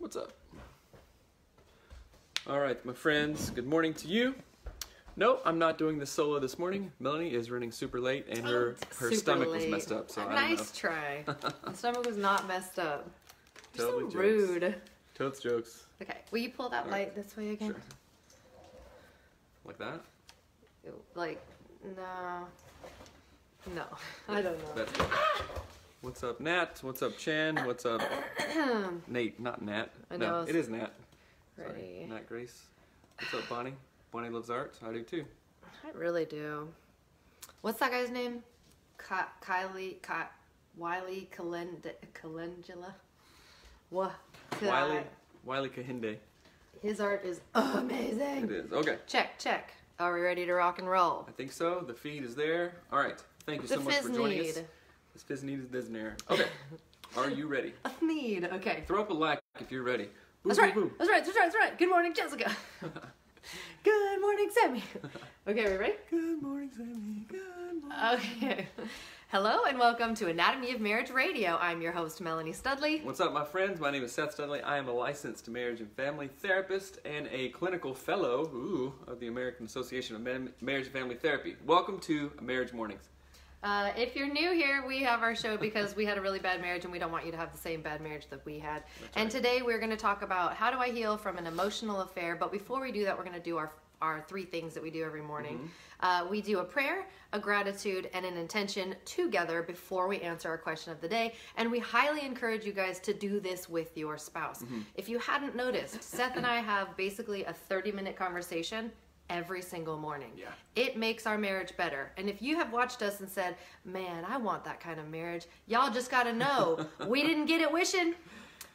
What's up? All right, my friends, good morning to you. No, I'm not doing this solo this morning. Melanie is running super late and her stomach was messed up, so I don't know. Nice try. My stomach was not messed up. You're Totally so rude. jokes. Totes jokes. Okay, will you pull that light this way again? Sure. Like that? Like, no. No, I don't know. That's good. What's up, Nat? What's up, Chan? What's up, Nate? Not Nat. I know. No, it is Nat. Ready. Sorry, Nat Grace. What's up, Bonnie? Bonnie loves art. I do too. I really do. What's that guy's name? Wiley Calendula? What? Wiley Kahinde. His art is amazing. It is. Okay. Check. Are we ready to rock and roll? I think so. The feed is there. All right. Thank you so much for joining us. This fizz need is there. Okay. Are you ready? A need. Okay. Throw up a like if you're ready. Boom, That's right. boom, boom. That's right. Good morning, Jessica. Good morning, Sammy. Okay, we ready? Good morning, Sammy. Good morning. Okay. Hello and welcome to Anatomy of Marriage Radio. I'm your host, Melanie Studley. What's up, my friends? My name is Seth Studley. I am a licensed marriage and family therapist and a clinical fellow of the American Association of Marriage and Family Therapy. Welcome to Marriage Mornings. If you're new here, we have our show because we had a really bad marriage and we don't want you to have the same bad marriage that we had. That's and right. Today we're going to talk about how do I heal from an emotional affair. But before we do that, we're going to do our three things that we do every morning. We do a prayer, a gratitude, and an intention together before we answer our question of the day. And we highly encourage you guys to do this with your spouse. If you hadn't noticed, Seth and I have basically a 30-minute conversation every single morning. Yeah. It makes our marriage better. And if you have watched us and said, man, I want that kind of marriage, y'all just got to know, we didn't get it wishing.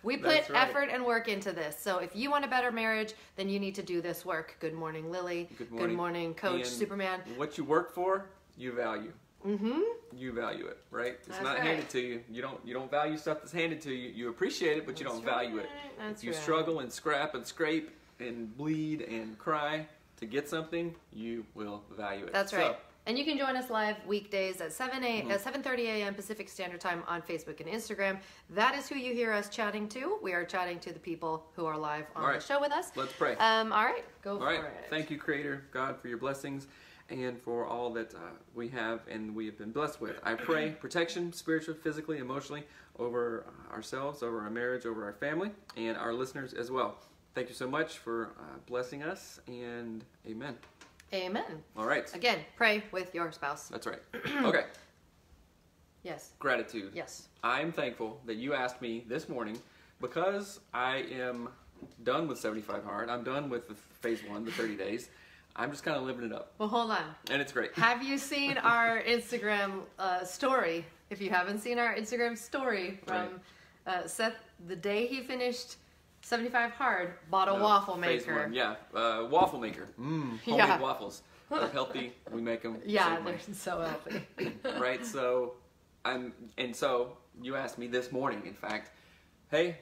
We put That's right. effort and work into this. So if you want a better marriage, then you need to do this work. Good morning, Lily. Good morning. Coach And Superman. What you work for, you value. You value it, right? It's That's not right. handed to you. You don't value stuff that's handed to you. You appreciate it, but you don't value it. That's If you right. struggle and scrap and scrape and bleed and cry to get something, you will value it. That's So, right. And you can join us live weekdays at 7:30 a.m. Pacific Standard Time on Facebook and Instagram. That is who you hear us chatting to. We are chatting to the people who are live on All right. the show with us. Let's pray. All right, go All for right. it. Thank you, Creator God, for your blessings and for all that we have and we have been blessed with. I pray protection, spiritually, physically, emotionally, over ourselves, over our marriage, over our family, and our listeners as well. Thank you so much for blessing us, and amen. Amen. All right. Again, pray with your spouse. That's right. Okay. Yes. Gratitude. Yes. I'm thankful that you asked me this morning because I am done with 75 Hard. I'm done with the phase 1, the 30 days. I'm just kind of living it up. Well, hold on. And it's great. Have you seen our Instagram story? If you haven't seen our Instagram story from Seth, the day he finished 75 Hard, bought a waffle Phase maker. 1, yeah. Waffle maker. Homemade Yeah. waffles. They're healthy. We make them. Yeah, they're so healthy. Right? So, so you asked me this morning, in fact, hey,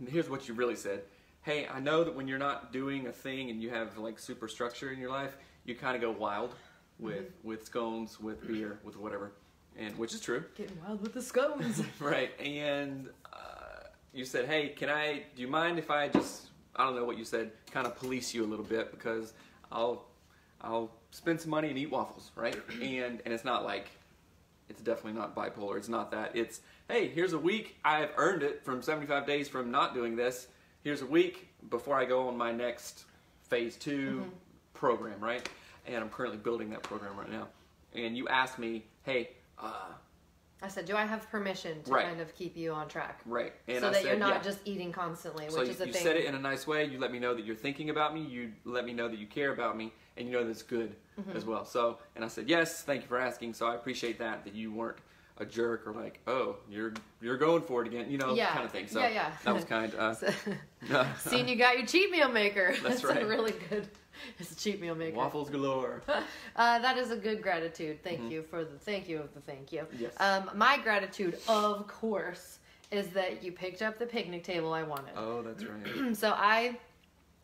here's what you really said. Hey, I know that when you're not doing a thing and you have like super structure in your life, you kind of go wild with scones, with beer, with whatever, and which is true. Getting wild with the scones. Right, and you said, hey, do you mind if I just, I don't know what you said, kind of police you a little bit because I'll spend some money and eat waffles, right? And it's not like, it's definitely not bipolar, it's not that. It's, hey, here's a week, I've earned it from 75 days from not doing this. Here's a week before I go on my next phase 2 program, right? And I'm currently building that program right now. And you asked me, hey, I said, do I have permission to kind of keep you on track? right. And So I that said, you're not yeah. just eating constantly, So which is the you thing. said it in a nice way. You let me know that you're thinking about me. You let me know that you care about me, and you know that's good as well. So, and I said yes, thank you for asking. So I appreciate that you weren't a jerk or like, oh, you're going for it again, kind of thing. So yeah. that was kind. Seen you got your cheat meal maker. That's right. Really good. It's a cheat meal maker. Waffles galore. That is a good gratitude. Thank you for the thank you of the thank you. Yes. My gratitude, of course, is that you picked up the picnic table I wanted. Oh, that's right. So I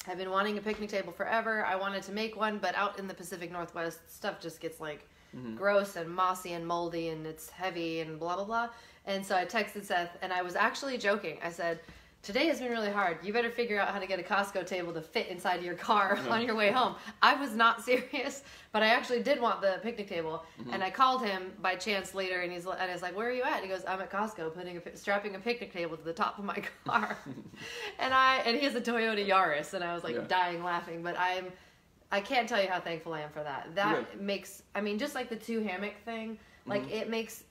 have been wanting a picnic table forever. I wanted to make one, but out in the Pacific Northwest, stuff just gets like gross and mossy and moldy and it's heavy and blah, blah, blah. And so I texted Seth and I was actually joking. I said, Today has been really hard. You better figure out how to get a Costco table to fit inside of your car on your way home. I was not serious, but I actually did want the picnic table. And I called him by chance later, and he's like, "Where are you at?" He goes, "I'm at Costco strapping a picnic table to the top of my car." and he has a Toyota Yaris, and I was like dying laughing. But I can't tell you how thankful I am for that. That makes, I mean, just like the 2 hammock thing. Like, it makes,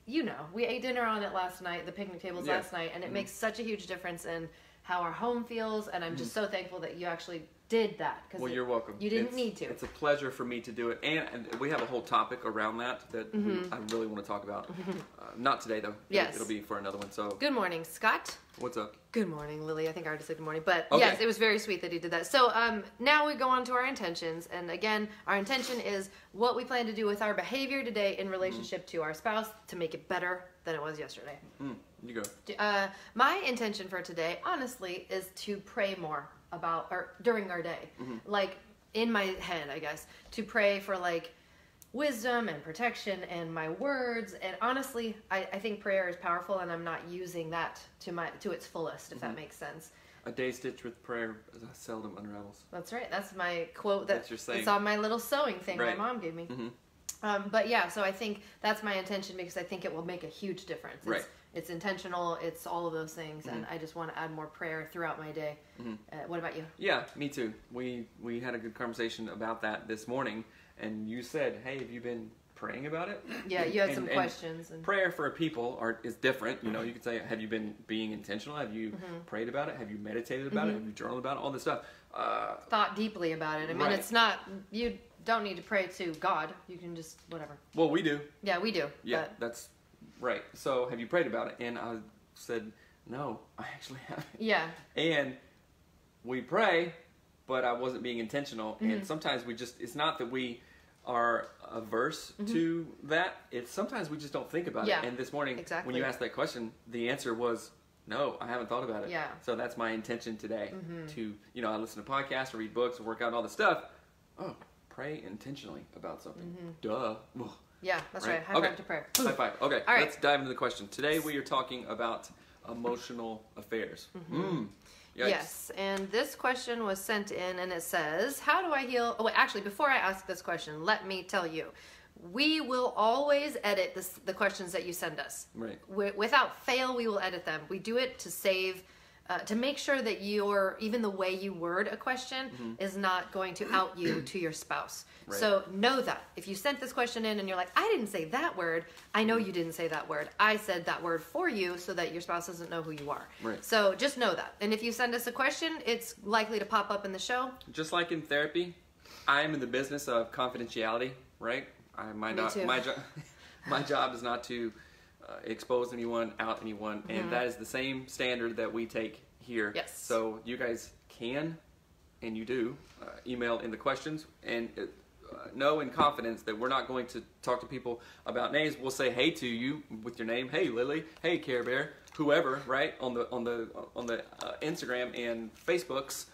we ate dinner on it last night, the picnic tables last night, and it makes such a huge difference in how our home feels, and I'm just so thankful that you actually did that. Well, you're welcome. You didn't need to. It's a pleasure for me to do it, and we have a whole topic around that I really want to talk about. Not today, though. Yes. It'll be for another one. So. Good morning, Scott. What's up? Good morning, Lily. I think I already said good morning. But okay. Yes, it was very sweet that he did that. So now we go on to our intentions. And again, our intention is what we plan to do with our behavior today in relationship to our spouse to make it better than it was yesterday. You go. My intention for today, honestly, is to pray more about, or during our day. Like, in my head, I guess, to pray for, like, wisdom and protection and my words. And honestly, I think prayer is powerful, and I'm not using that to its fullest, if that makes sense. A day stitched with prayer seldom unravels. That's right. That's my quote. That's your saying. It's on my little sewing thing my mom gave me. But yeah, so I think that's my intention because I think it will make a huge difference. It's intentional. It's all of those things, and I just want to add more prayer throughout my day. What about you? Yeah, me too. We had a good conversation about that this morning, and you said, "Hey, have you been praying about it?" Yeah, you had some questions. And prayer for people is different. You know, you could say, "Have you been being intentional? Have you prayed about it? Have you meditated about it? Have you journaled about it? All this stuff." Thought deeply about it. I mean, it's not you. Don't need to pray to God. You can just whatever. Well, we do. Yeah, we do. Yeah, that's right. So, have you prayed about it? And I said, no, I actually haven't. Yeah. And we pray, but I wasn't being intentional. And sometimes it's not that we are averse to that. It's sometimes we just don't think about it. And this morning, when you asked that question, the answer was, no, I haven't thought about it. Yeah. So that's my intention today to, I listen to podcasts, or read books, or work out and all this stuff. Oh, pray intentionally about something. Duh. Yeah, that's right. High five to prayer. High five. Okay, all right. Let's dive into the question. Today we are talking about emotional affairs. Yes, and this question was sent in, and it says, how do I heal? Oh, wait, actually, before I ask this question, let me tell you, we will always edit the questions that you send us. Right. Without fail, we will edit them. We do it to save... to make sure that even the way you word a question is not going to out you to your spouse. Right. So know that. If you sent this question in and you're like, I didn't say that word, I know you didn't say that word. I said that word for you so that your spouse doesn't know who you are. Right. So just know that. And if you send us a question, it's likely to pop up in the show. Just like in therapy, I'm in the business of confidentiality, right? My job is not to expose anyone, out anyone, and that is the same standard that we take here. Yes. So you guys can, and you do, email in the questions, and know in confidence that we're not going to talk to people about names. We'll say hey to you with your name. Hey Lily. Hey Care Bear. Whoever, right? On the Instagram and Facebooks,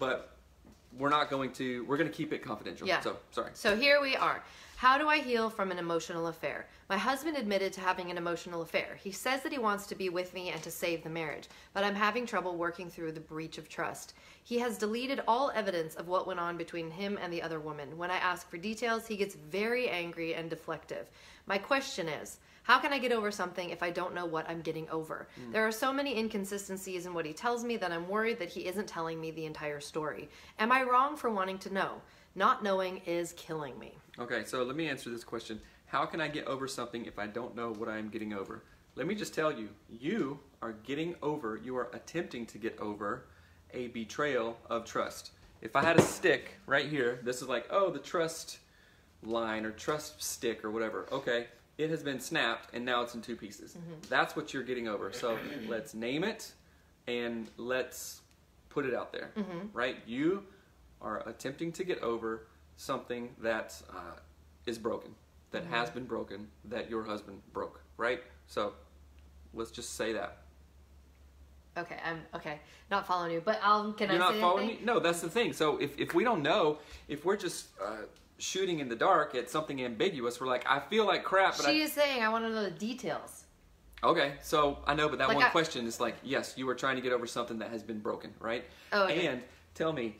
but we're going to keep it confidential. Yeah. So sorry. So here we are. How do I heal from an emotional affair? My husband admitted to having an emotional affair. He says that he wants to be with me and to save the marriage, but I'm having trouble working through the breach of trust. He has deleted all evidence of what went on between him and the other woman. When I ask for details, he gets very angry and deflective. My question is, how can I get over something if I don't know what I'm getting over? There are so many inconsistencies in what he tells me that I'm worried that he isn't telling me the entire story. Am I wrong for wanting to know? Not knowing is killing me. Okay, so let me answer this question. How can I get over something if I don't know what I am getting over? Let me just tell you, you are attempting to get over a betrayal of trust. If I had a stick right here, this is like, oh, the trust line or trust stick or whatever. Okay, it has been snapped and now it's in 2 pieces. That's what you're getting over. So let's name it and let's put it out there, right? You are attempting to get over something that is broken, that has been broken, that your husband broke, right? So let's just say that. Okay, I'm not following you, but can You're I not say following anything? me? No, that's the thing. So if we don't know, if we're just shooting in the dark at something ambiguous, we're like, I feel like crap, but She is saying I want to know the details. Okay, so I know, but that Like one question is like, yes, you were trying to get over something that has been broken, right? Oh, okay. And tell me,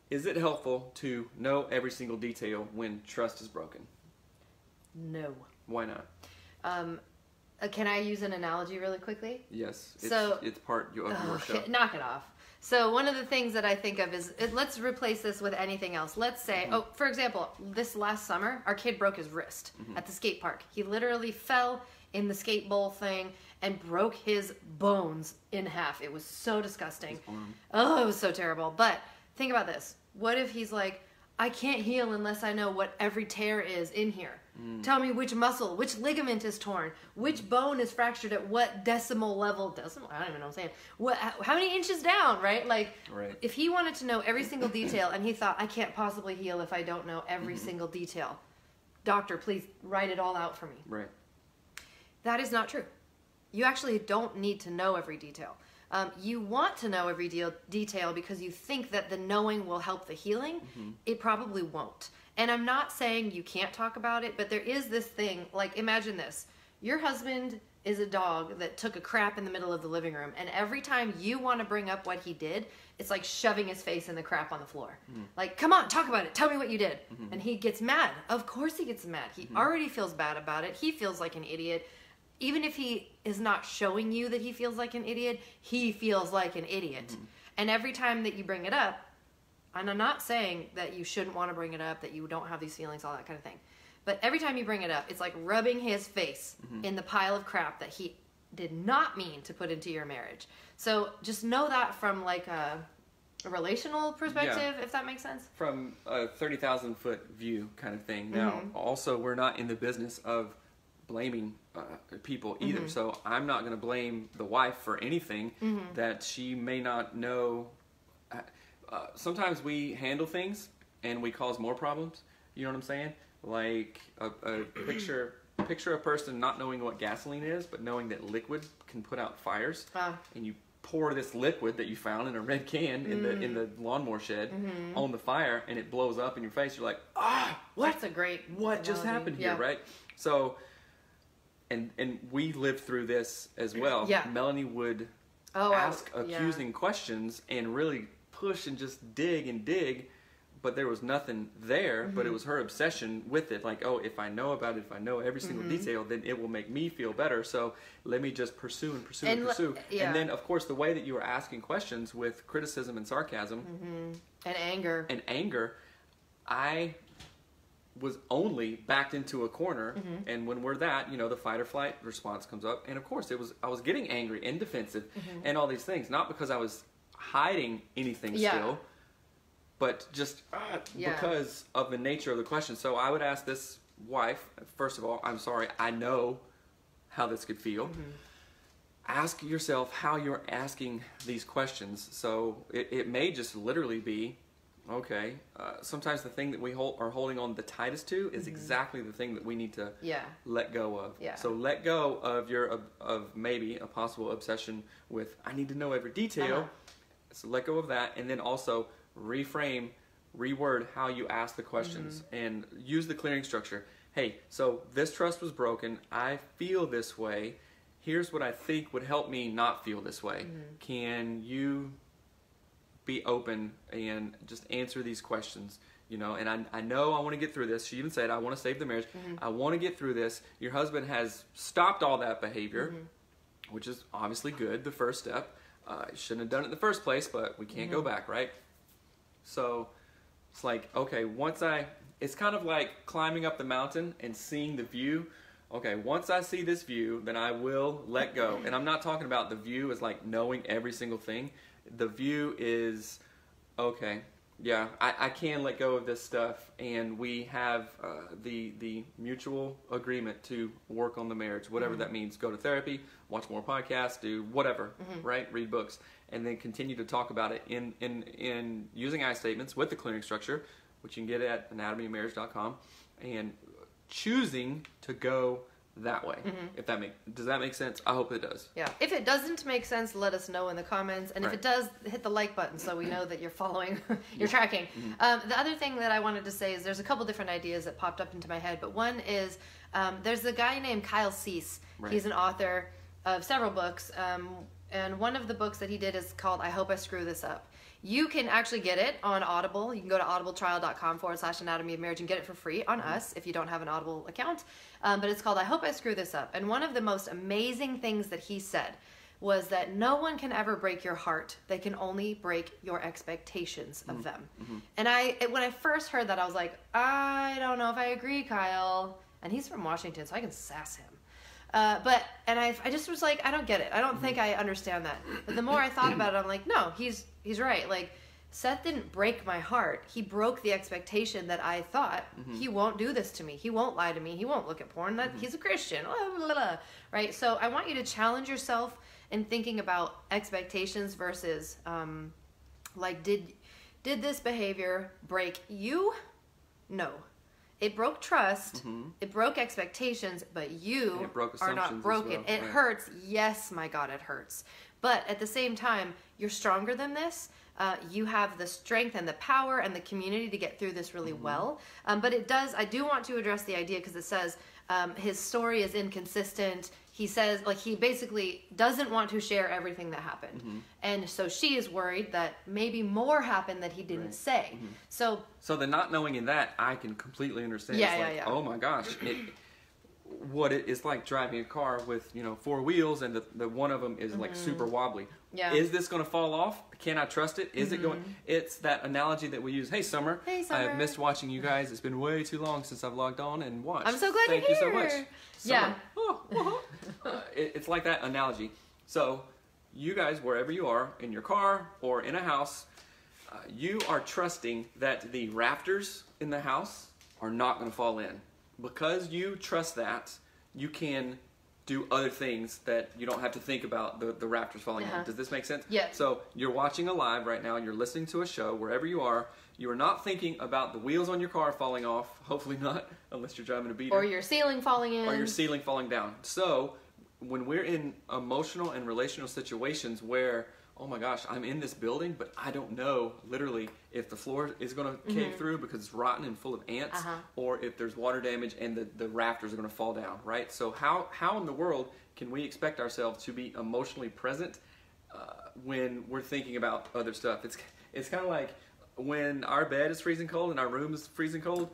is it helpful to know every single detail when trust is broken? No. Why not? Can I use an analogy really quickly? Yes, So- it's part of your show. Okay, knock it off. So one of the things that I think of is, let's replace this with anything else. Let's say, for example, this last summer, our kid broke his wrist at the skate park. He literally fell in the skate bowl thing and broke his bones in half. It was so disgusting. Oh, it was so terrible. But think about this. What if he's like, I can't heal unless I know what every tear is in here. Tell me which muscle, which ligament is torn, which bone is fractured at what decimal level. I don't even know what I'm saying. How many inches down, right? Like, Right. if he wanted to know every single detail and he thought, I can't possibly heal if I don't know every single detail. Doctor, please write it all out for me. Right. That is not true. You actually don't need to know every detail. You want to know every detail because you think that the knowing will help the healing. It probably won't. And I'm not saying you can't talk about it, but there is this thing, like, imagine this. Your husband is a dog that took a crap in the middle of the living room, and every time you want to bring up what he did, it's like shoving his face in the crap on the floor. Like, come on, talk about it. Tell me what you did. And he gets mad. Of course he gets mad. He already feels bad about it. He feels like an idiot. Even if he is not showing you that he feels like an idiot, he feels like an idiot. And every time that you bring it up, and I'm not saying that you shouldn't want to bring it up, that you don't have these feelings, all that kind of thing. But every time you bring it up, it's like rubbing his face in the pile of crap that he did not mean to put into your marriage. So just know that from like a relational perspective, if that makes sense. From a 30,000 foot view kind of thing. Now, also, we're not in the business of blaming people either. So I'm not going to blame the wife for anything that she may not know. Sometimes we handle things and we cause more problems. You know what I'm saying? Like a picture a person not knowing what gasoline is, but knowing that liquid can put out fires. And you pour this liquid that you found in a red can in the lawnmower shed on the fire, and it blows up in your face. You're like, what? That's a great What just analogy. happened here, Yeah. right? So, and we lived through this as well. Yeah. Melanie would ask accusing questions and really push and just dig, but there was nothing there. But it was her obsession with it, like, oh, if I know about it, if I know every single detail, then it will make me feel better. So let me just pursue and pursue and pursue. Yeah. And then, of course, the way that you were asking questions with criticism and sarcasm And anger. I was only backed into a corner, and when we're that, the fight or flight response comes up, and of course I was getting angry and defensive and all these things, not because I was hiding anything still, but just because of the nature of the question. So I would ask this wife, first of all, I'm sorry, I know how this could feel. Ask yourself how you're asking these questions. So it may just literally be, okay, sometimes the thing that we are holding on the tightest to is exactly the thing that we need to let go of. Yeah. So let go of of maybe a possible obsession with, I need to know every detail. So let go of that, and then also reframe, reword how you ask the questions, and use the clearing structure. Hey, so this trust was broken. I feel this way. Here's what I think would help me not feel this way. Can you be open and just answer these questions? And I know I want to get through this. She even said, I want to save the marriage. I want to get through this. Your husband has stopped all that behavior, which is obviously good, the first step. Shouldn't have done it in the first place, but we can't go back, right? So it's like, okay, it's kind of like climbing up the mountain and seeing the view. Okay, once I see this view, then I will let go. And I'm not talking about the view as like knowing every single thing. The view is, okay, yeah, I can let go of this stuff, and we have the mutual agreement to work on the marriage, whatever that means. Go to therapy, watch more podcasts, do whatever, right? Read books, and then continue to talk about it in using I statements with the clearing structure, which you can get at anatomyofmarriage.com, and choosing to go that way. Does that make sense? I hope it does. Yeah. If it doesn't make sense, let us know in the comments. And if it does, hit the like button so we know that you're following, you're tracking. The other thing that I wanted to say is there's a couple different ideas that popped up into my head. But one is there's a guy named Kyle Cease. He's an author. of several books, and one of the books that he did is called I Hope I Screw This Up. You can actually get it on Audible. You can go to audibletrial.com/anatomy of marriage and get it for free on us if you don't have an Audible account. But it's called I Hope I Screw This Up. And one of the most amazing things that he said was that no one can ever break your heart. They can only break your expectations of them. And when I first heard that, I was like, I don't know if I agree, Kyle. And he's from Washington, so I can sass him. I just was like, I don't get it. I don't think I understand that. But the more I thought about it, I'm like, no, he's right. Like, Seth didn't break my heart. He broke the expectation that I thought he won't do this to me. He won't lie to me. He won't look at porn. That he's a Christian. Blah, blah, blah, right? So I want you to challenge yourself in thinking about expectations versus, did this behavior break you? No. It broke trust, it broke expectations, but you are not broken. It hurts. Yes, my God, it hurts. But at the same time, you're stronger than this. You have the strength and the power and the community to get through this really well. But I do want to address the idea because it says his story is inconsistent. He says, he basically doesn't want to share everything that happened. And so she is worried that maybe more happened that he didn't say. So the not knowing in that, I can completely understand. Yeah. Oh my gosh. It's like driving a car with, 4 wheels and the one of them is like super wobbly. Yeah. Is this going to fall off? Can I trust it? Is it going? It's that analogy that we use. Hey, Summer. Hey, Summer. I've missed watching you guys. It's been way too long since I've logged on and watched. I'm so glad Thank you're you here. so much. Yeah. It's like that analogy. So you guys, wherever you are, in your car or in a house, you are trusting that the rafters in the house are not going to fall in. Because you trust that, you can do other things that you don't have to think about the rafters falling in. Does this make sense? Yeah. So you're watching a live right now, you're listening to a show, wherever you are not thinking about the wheels on your car falling off, hopefully not, unless you're driving a beater. Or your ceiling falling in. Or your ceiling falling down. So when we're in emotional and relational situations where, oh my gosh, I'm in this building, but I don't know literally if the floor is going to cave through because it's rotten and full of ants, or if there's water damage and the rafters are going to fall down, right? So how in the world can we expect ourselves to be emotionally present when we're thinking about other stuff? It's kind of like when our bed is freezing cold and our room is freezing cold.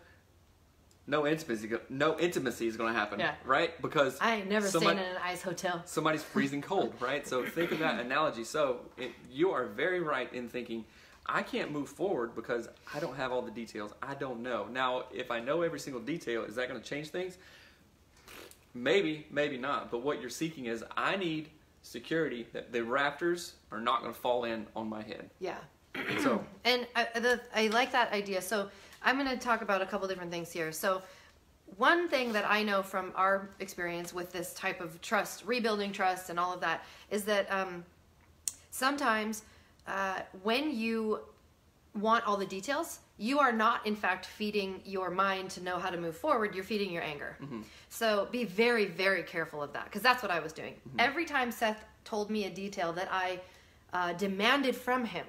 No intimacy is going to happen, right? Because I ain't never stayed in an ice hotel. Somebody's freezing cold, right? So think of that analogy. So you are very right in thinking, I can't move forward because I don't have all the details. I don't know. Now, if I know every single detail, is that going to change things? Maybe, maybe not. But what you're seeking is, I need security that the rafters are not going to fall in on my head. Yeah. So, and I like that idea. So I'm going to talk about a couple different things here. So one thing that I know from our experience with this type of trust, rebuilding trust and all of that, is that sometimes when you want all the details, you are not, in fact, feeding your mind to know how to move forward. You're feeding your anger. So be very, very careful of that, because that's what I was doing. Every time Seth told me a detail that I demanded from him,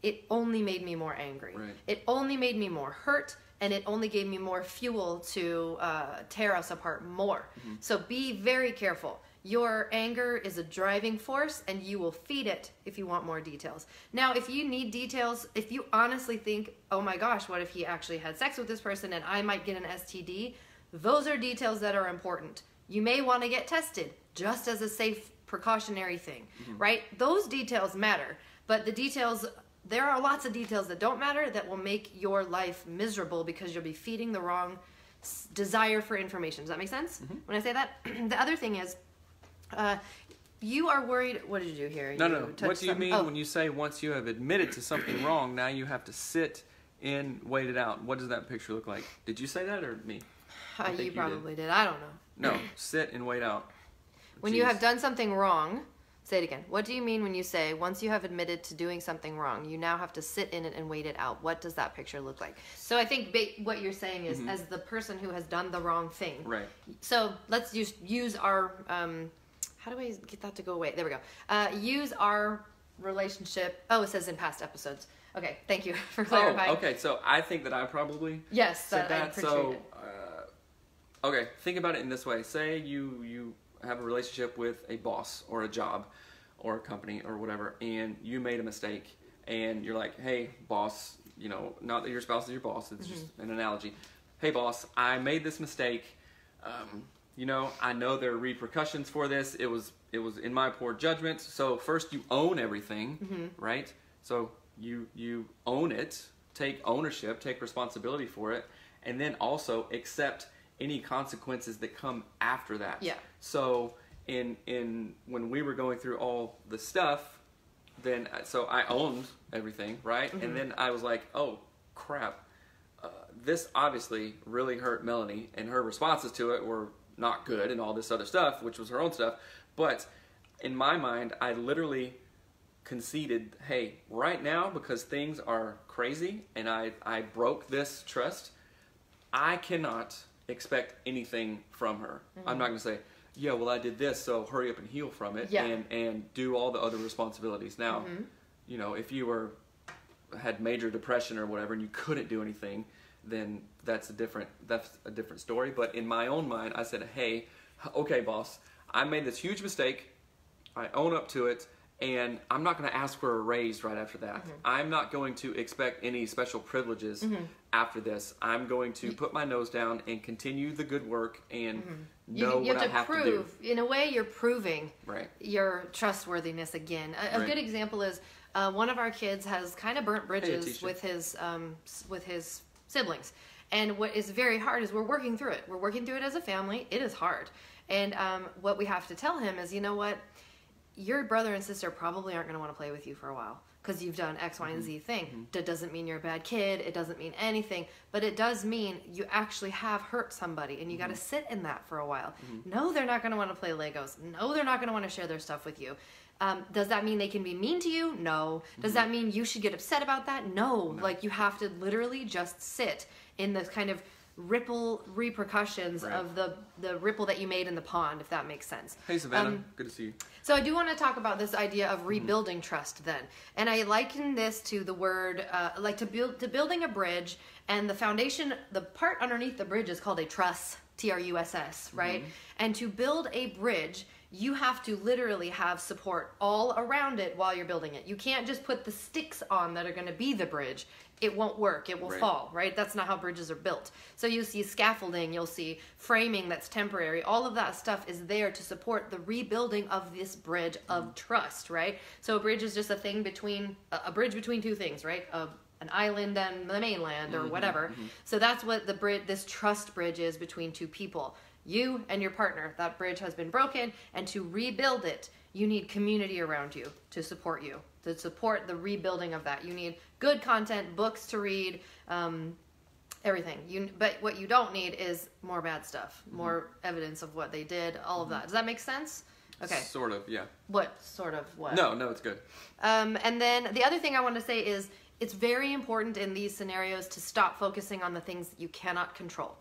it only made me more angry. Right. It only made me more hurt, and it only gave me more fuel to tear us apart more. So be very careful. Your anger is a driving force, and you will feed it if you want more details. Now, if you need details, if you honestly think, oh my gosh, what if he actually had sex with this person and I might get an STD? Those are details that are important. You may want to get tested just as a safe precautionary thing, right? Those details matter, but the details... There are lots of details that don't matter that will make your life miserable because you'll be feeding the wrong desire for information. Does that make sense when I say that? The other thing is, you are worried. What did you do here? No. What do you mean when you say once you have admitted to something wrong, now you have to sit and wait it out? What does that picture look like? Did you say that or me? You probably did. I don't know. No, sit and wait out. When you have done something wrong... Say it again. What do you mean when you say, once you have admitted to doing something wrong, you now have to sit in it and wait it out? What does that picture look like? So I think what you're saying is, as the person who has done the wrong thing. Right. So let's just use our, how do I get that to go away? There we go. Use our relationship. Oh, it says in past episodes. Okay, thank you for clarifying. Oh, okay. So I think that I probably said that. So, okay, think about it in this way. Say you have a relationship with a boss or a job or a company or whatever, and you made a mistake, and you're like, hey, boss, you know, not that your spouse is your boss, it's just an analogy. Hey, boss, I made this mistake. You know, I know there are repercussions for this. It was in my poor judgment. So first you own everything, right? So you own it, take ownership, take responsibility for it, and then also accept any consequences that come after that. Yeah. So in when we were going through all the stuff, then so I owned everything, right? And then I was like, oh crap, this obviously really hurt Melanie, and her responses to it were not good and all this other stuff, which was her own stuff. But in my mind, I literally conceded, hey, right now, because things are crazy and I broke this trust, I cannot expect anything from her. I'm not going to say, yeah, well, I did this, so hurry up and heal from it, and do all the other responsibilities. Now, you know, if you had major depression or whatever and you couldn't do anything, then that's a different story. But in my own mind, I said, hey, okay, boss, I made this huge mistake. I own up to it, and I'm not going to ask for a raise right after that. I'm not going to expect any special privileges after this. I'm going to put my nose down and continue the good work and know what I have to do. In a way, you're proving Right. your trustworthiness again. A good example is one of our kids has kind of burnt bridges with his siblings. And what is very hard is we're working through it. We're working through it as a family. It is hard. And what we have to tell him is, you know what? Your brother and sister probably aren't going to want to play with you for a while because you've done X, Y, and Z thing. That doesn't mean you're a bad kid. It doesn't mean anything. But it does mean you actually have hurt somebody, and you got to sit in that for a while. No, they're not going to want to play Legos. No, they're not going to want to share their stuff with you. Does that mean they can be mean to you? No. Does that mean you should get upset about that? No. Like, you have to literally just sit in the kind of repercussions of the ripple that you made in the pond, if that makes sense. Hey, Savannah. Good to see you. So I do want to talk about this idea of rebuilding trust then. And I liken this to the word, to building a bridge, and the foundation, the part underneath the bridge is called a truss, Truss, right? And to build a bridge, you have to literally have support all around it while you're building it. You can't just put the sticks on that are going to be the bridge. It won't work. It will fall, right? That's not how bridges are built. So you see scaffolding, you'll see framing that's temporary. All of that stuff is there to support the rebuilding of this bridge of trust, right? So a bridge is just a thing between, a bridge between two things, right? An island and the mainland or whatever. So that's what this trust bridge is between two people. You and your partner, that bridge has been broken, and to rebuild it, you need community around you to support you, to support the rebuilding of that. You need good content, books to read, everything. But what you don't need is more bad stuff, more evidence of what they did, all of that. Does that make sense? Okay. Sort of, yeah. What sort of what? No, it's good. And then the other thing I want to say is it's very important in these scenarios to stop focusing on the things that you cannot control.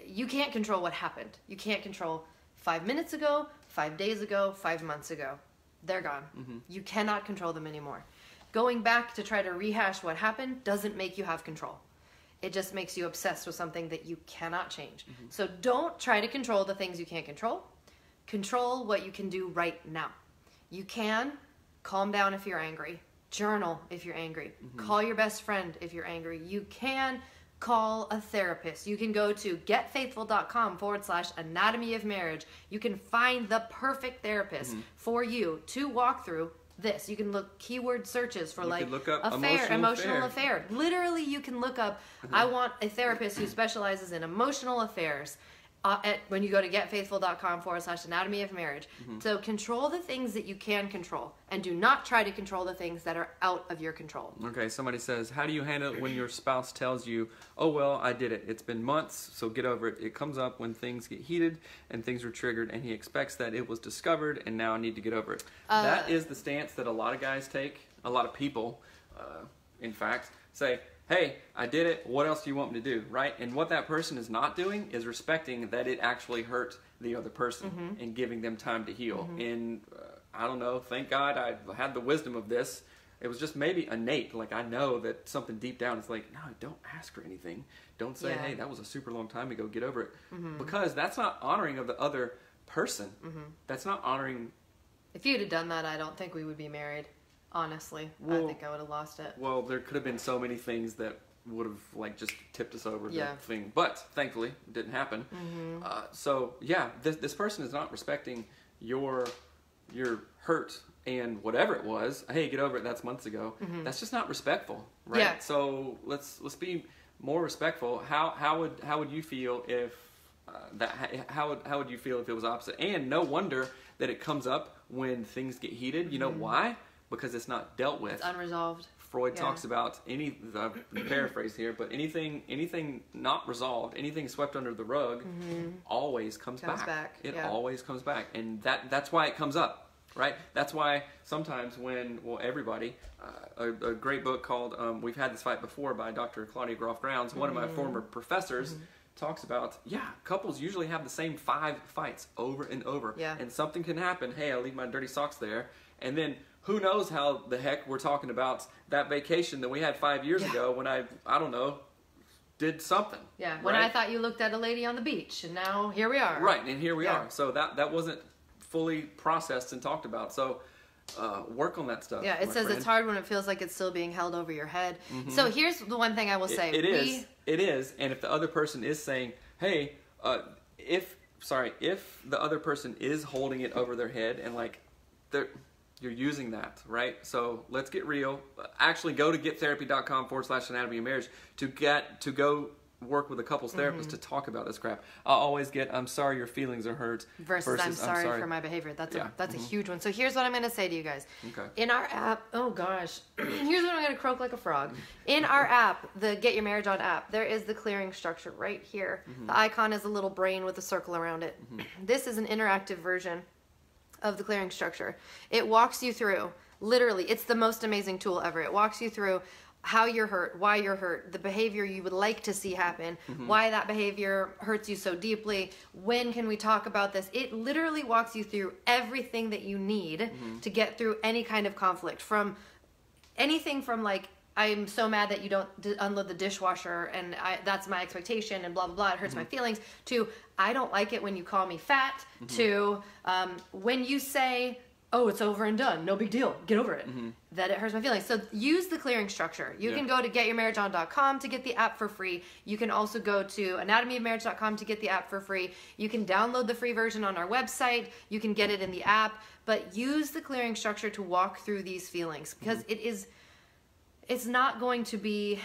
You can't control what happened. You can't control 5 minutes ago, 5 days ago, 5 months ago. They're gone. You cannot control them anymore. Going back to try to rehash what happened doesn't make you have control. It just makes you obsessed with something that you cannot change. So don't try to control the things you can't control. Control what you can do right now. You can calm down if you're angry. Journal if you're angry. Call your best friend if you're angry. You can call a therapist. You can go to getfaithful.com/anatomy of marriage. You can find the perfect therapist for you to walk through this. You can look keyword searches for look up emotional affair. Literally, you can look up, I want a therapist who specializes in emotional affairs. When you go to getfaithful.com/anatomy of marriage. So control the things that you can control, and do not try to control the things that are out of your control. Okay, somebody says, how do you handle it when your spouse tells you, oh, well, I did it. It's been months, so get over it. It comes up when things get heated and things are triggered, and he expects that it was discovered, and now I need to get over it. That is the stance that a lot of guys take. A lot of people, in fact, say, hey, I did it, what else do you want me to do, right? And what that person is not doing is respecting that it actually hurt the other person and giving them time to heal. And I don't know, thank God I had the wisdom of this. It was just maybe innate. Like, I know that something deep down is like, no, don't ask for anything. Don't say, hey, that was a super long time ago, get over it. Because that's not honoring of the other person. That's not honoring. If you'd have done that, I don't think we would be married. Honestly, I think I would have lost it. Well, there could have been so many things that would have like just tipped us over Yeah. the thing, but thankfully it didn't happen. So yeah, this person is not respecting your hurt and whatever it was. Hey, get over it. That's months ago. That's just not respectful, right? Yeah. So let's be more respectful. How would you feel if how would you feel if it was opposite? And no wonder that it comes up when things get heated. You know why? Because it's not dealt with. It's unresolved. Freud talks about paraphrase here, but anything not resolved, anything swept under the rug, always comes back. It always comes back, and that's why it comes up, right? That's why sometimes when everybody, a great book called "We've Had This Fight Before" by Dr. Claudia Groff Grounds, one of my former professors. Talks about, couples usually have the same 5 fights over and over. Yeah. And something can happen. Hey, I leave my dirty socks there. And then who knows how the heck we're talking about that vacation that we had 5 years ago when I don't know, did something. Yeah, when I thought you looked at a lady on the beach, and now here we are. Right, and here we are. So that wasn't fully processed and talked about. So work on that stuff. Yeah, it says friend. It's hard when it feels like it's still being held over your head. So here's the one thing I will say. It is. And if the other person is saying, hey, if the other person is holding it over their head and like you're using that, right? So let's get real. Actually go to gettherapy.com/anatomy of marriage to go work with a couples therapist to talk about this crap. I'll always get, I'm sorry your feelings are hurt versus I'm sorry for my behavior. That's a huge one. So here's what I'm going to say to you guys. Okay. In our app, oh gosh, here's what I'm going to croak like a frog. In our app, the Get Your Marriage On app, there is the clearing structure right here. The icon is a little brain with a circle around it. This is an interactive version of the clearing structure. It walks you through, literally, it's the most amazing tool ever. It walks you through how you're hurt, why you're hurt, the behavior you would like to see happen, why that behavior hurts you so deeply, when can we talk about this. It literally walks you through everything that you need to get through any kind of conflict, from anything from like, I'm so mad that you don't unload the dishwasher and that's my expectation and blah, blah, blah, it hurts my feelings, to I don't like it when you call me fat, to when you say, oh, it's over and done, no big deal, get over it, that it hurts my feelings. So use the clearing structure. You can go to getyourmarriageon.com to get the app for free. You can also go to anatomyofmarriage.com to get the app for free. You can download the free version on our website. You can get it in the app, but use the clearing structure to walk through these feelings, because it's not going to be,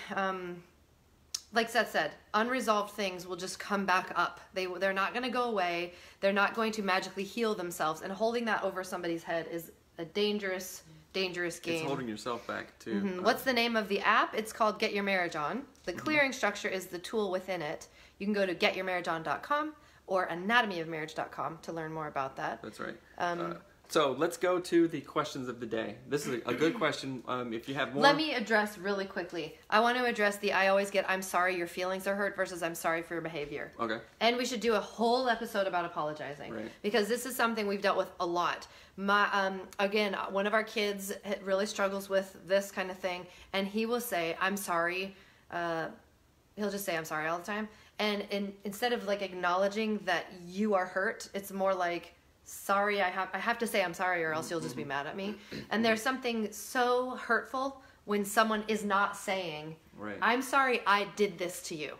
like Seth said, unresolved things will just come back up. They're not going to go away. They're not going to magically heal themselves. And holding that over somebody's head is a dangerous, dangerous game. It's holding yourself back too. What's the name of the app? It's called Get Your Marriage On. The clearing structure is the tool within it. You can go to getyourmarriageon.com or anatomyofmarriage.com to learn more about that. That's right. So let's go to the questions of the day. This is a good question. If you have more. Let me address really quickly. I want to address I always get, I'm sorry your feelings are hurt versus I'm sorry for your behavior. Okay. And we should do a whole episode about apologizing. Right. Because this is something we've dealt with a lot. Again, one of our kids really struggles with this kind of thing. And he will say, I'm sorry. He'll just say, I'm sorry all the time. And instead of like acknowledging that you are hurt, it's more like, sorry, I have to say I'm sorry or else you'll just be mad at me. And there's something so hurtful when someone is not saying, I'm sorry I did this to you,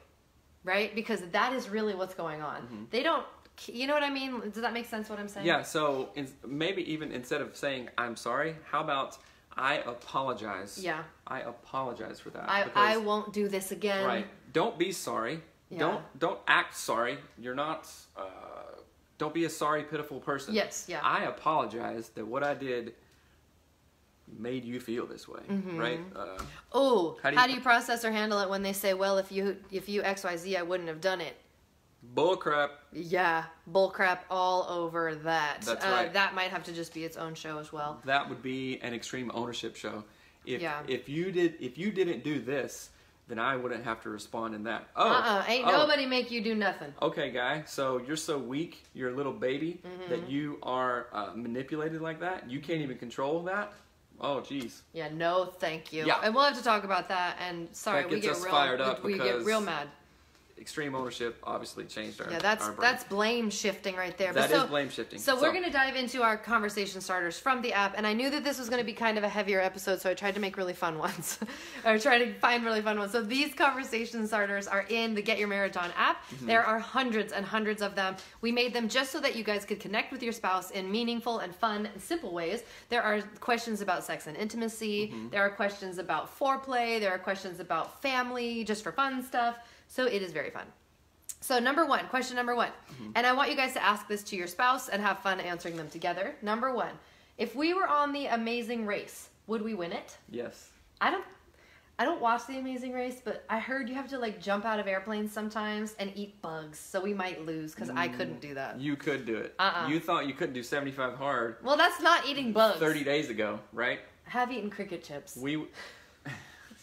right? Because that is really what's going on. They don't, you know what I mean? Does that make sense what I'm saying? Yeah, so maybe even instead of saying I'm sorry, how about I apologize? Yeah. I apologize for that. I won't do this again. Right. Don't be sorry. Yeah. Don't act sorry. You're not... don't be a sorry, pitiful person. Yes, yeah. I apologize that what I did made you feel this way, right? How do you process or handle it when they say, well, if you XYZ, I wouldn't have done it? Bull crap. Yeah, bull crap all over that. That's right. That might have to just be its own show as well. That would be an extreme ownership show. If you didn't do this, then I wouldn't have to respond in that. Ain't nobody make you do nothing. Okay, guy, so you're so weak, you're a little baby, that you are manipulated like that? You can't even control that? Oh, jeez. Yeah, no thank you. Yeah. And we'll have to talk about that, and sorry, That we gets get us real fired up we get because real mad. extreme ownership obviously changed our Yeah, our brain. that's blame shifting right there. That But is blame shifting. So we're going to dive into our conversation starters from the app, and I knew that this was going to be kind of a heavier episode, so I tried to make really fun ones, or try to find really fun ones. So these conversation starters are in the Get Your Marriage On app. There are hundreds and hundreds of them. We made them just so that you guys could connect with your spouse in meaningful and fun and simple ways. There are questions about sex and intimacy. There are questions about foreplay. There are questions about family, just for fun stuff. So it is very fun. So question number one, and I want you guys to ask this to your spouse and have fun answering them together. Number one, if we were on The Amazing Race, would we win it? Yes. I don't watch The Amazing Race, but I heard you have to like jump out of airplanes sometimes and eat bugs, so we might lose because I couldn't do that. You could do it. Uh-uh. You thought you couldn't do 75 hard Well, that's not eating bugs. 30 days ago, right? I have eaten cricket chips.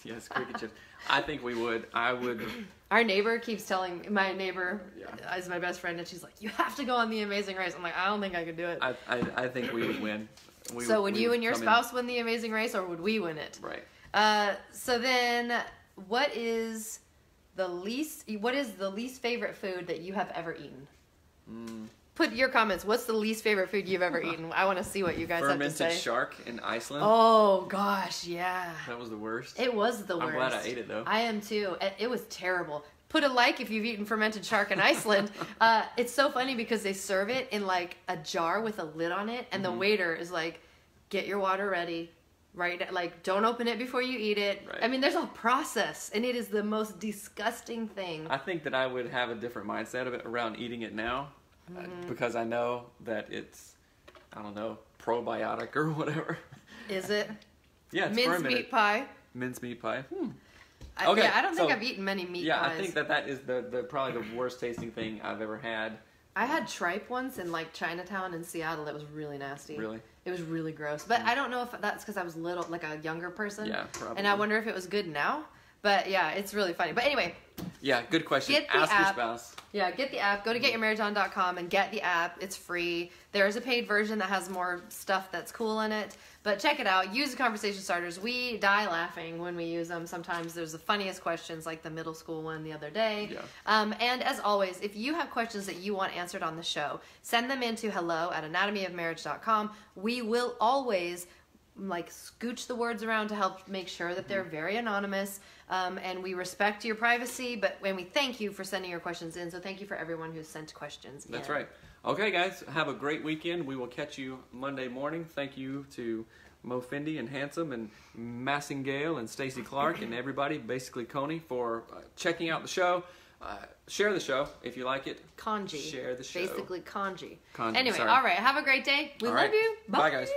Yes, cricket chips. I think we would. I would. Our neighbor keeps telling, my neighbor Yeah. is my best friend, and she's like, you have to go on The Amazing Race. I'm like, I don't think I could do it. I think we would win. So would we you and your come in- spouse win The Amazing Race, or would we win it? Right. So then, what is the least favorite food that you have ever eaten? Put your comments. What's the least favorite food you've ever eaten? I want to see what you guys have to Fermented say. shark in Iceland. Oh gosh, yeah. That was the worst. It was the worst. I'm glad I ate it though. I am too. It was terrible. Put a like if you've eaten fermented shark in Iceland. It's so funny because they serve it in like a jar with a lid on it, and the waiter is like, "Get your water ready." Right? Like, don't open it before you eat it. Right. I mean, there's a process, and it is the most disgusting thing. I think that I would have a different mindset of it around eating it now, because I know that it's, I don't know, probiotic or whatever. Is it? Yeah, it's Mincemeat fermented. pie. Mincemeat pie. Okay, yeah, I don't think so- I've eaten many meat Yeah, pies. I think that is the probably the worst tasting thing I've ever had. I had tripe once in like Chinatown in Seattle. It was really nasty. Really? It was really gross. But I don't know if that's because I was little, like a younger person. Yeah, probably. And I wonder if it was good now. But yeah, it's really funny. But anyway, Yeah, good question. Get the Ask your app. spouse. yeah, get the app. Go to getyourmarriageon.com and get the app. It's free. There is a paid version that has more stuff that's cool in it. But check it out. Use the conversation starters. We die laughing when we use them. Sometimes there's the funniest questions, like the middle school one the other day. Yeah. And as always, if you have questions that you want answered on the show, send them in to hello@anatomyofmarriage.com. We will always like scooch the words around to help make sure that they're very anonymous, and we respect your privacy, but when we thank you for sending your questions in, so thank you for everyone who sent questions in. That's right. Okay, guys, have a great weekend. We will catch you Monday morning. Thank you to Mo Fendi and Handsome and Massingale and Stacy Clark and everybody, basically Coney, for checking out the show. Share the show if you like it. Kanji. Share the show. Basically kanji. Kanji, Anyway, sorry. all right. Have a great day. We All love right. you. Bye, guys.